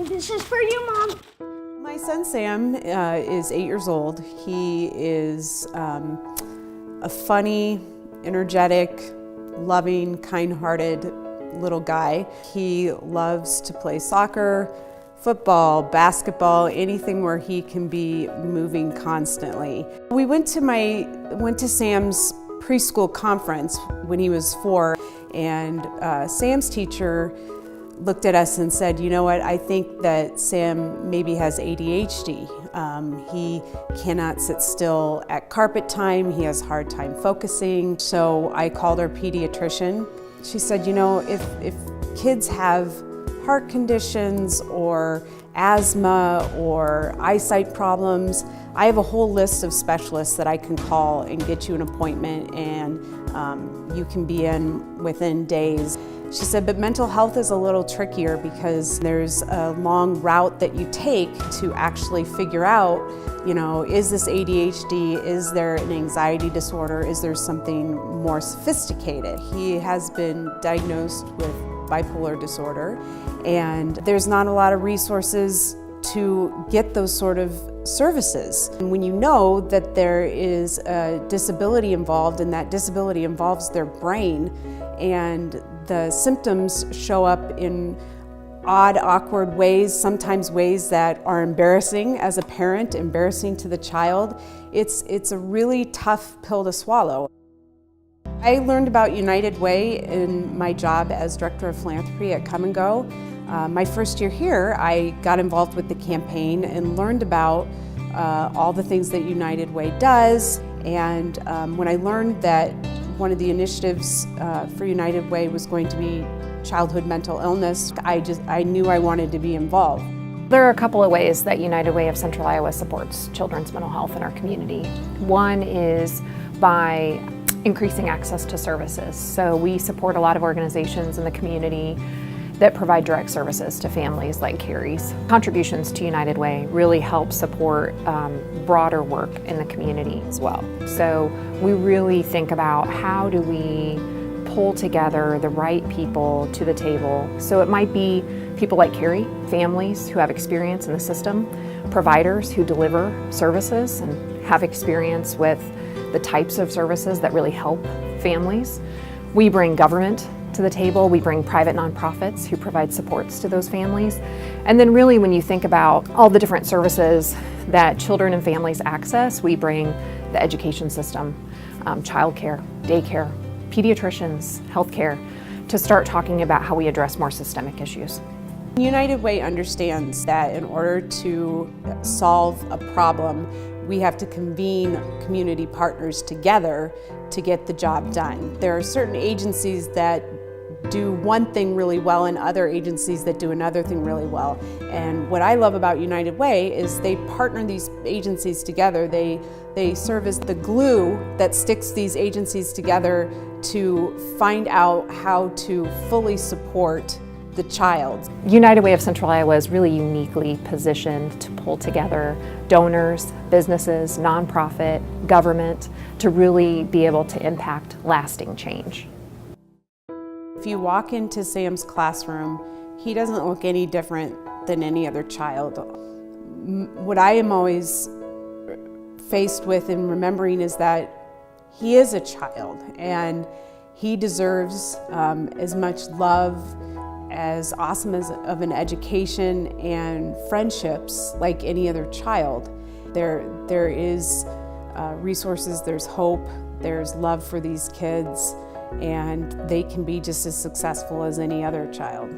This is for you, Mom. My son Sam is 8 years old. He is a funny, energetic, loving, kind-hearted little guy. He loves to play soccer, football, basketball, anything where he can be moving constantly. We went to Sam's preschool conference when he was 4, and Sam's teacher looked at us and said, you know what, I think that Sam maybe has ADHD. He cannot sit still at carpet time. He has a hard time focusing. So I called our pediatrician. She said, you know, if kids have heart conditions or asthma or eyesight problems, I have a whole list of specialists that I can call and get you an appointment, and you can be in within days. She said, but mental health is a little trickier because there's a long route that you take to actually figure out, you know, is this ADHD? Is there an anxiety disorder? Is there something more sophisticated? He has been diagnosed with bipolar disorder, and there's not a lot of resources to get those sort of services. And when you know that there is a disability involved, and that disability involves their brain, and the symptoms show up in odd, awkward ways, sometimes ways that are embarrassing as a parent, embarrassing to the child, it's a really tough pill to swallow. I learned about United Way in my job as Director of Philanthropy at Come and Go. My first year here, I got involved with the campaign and learned about all the things that United Way does. And when I learned that one of the initiatives for United Way was going to be childhood mental illness, I knew I wanted to be involved. There are a couple of ways that United Way of Central Iowa supports children's mental health in our community. One is by increasing access to services. So we support a lot of organizations in the community that provide direct services to families like Carrie's. Contributions to United Way really help support broader work in the community as well. So we really think about how do we pull together the right people to the table. So it might be people like Carrie, families who have experience in the system, providers who deliver services and have experience with the types of services that really help families. We bring government to the table. We bring private nonprofits who provide supports to those families. And then really when you think about all the different services that children and families access, we bring the education system, childcare, daycare, pediatricians, healthcare, to start talking about how we address more systemic issues. United Way understands that in order to solve a problem, we have to convene community partners together to get the job done. There are certain agencies that do one thing really well and other agencies that do another thing really well. And what I love about United Way is they partner these agencies together. They serve as the glue that sticks these agencies together to find out how to fully support the child. United Way of Central Iowa is really uniquely positioned to pull together donors, businesses, nonprofit, government, to really be able to impact lasting change. If you walk into Sam's classroom, he doesn't look any different than any other child. What I am always faced with and remembering is that he is a child, and he deserves as much love, as awesome as of an education and friendships like any other child. There is resources, there's hope, there's love for these kids, and they can be just as successful as any other child.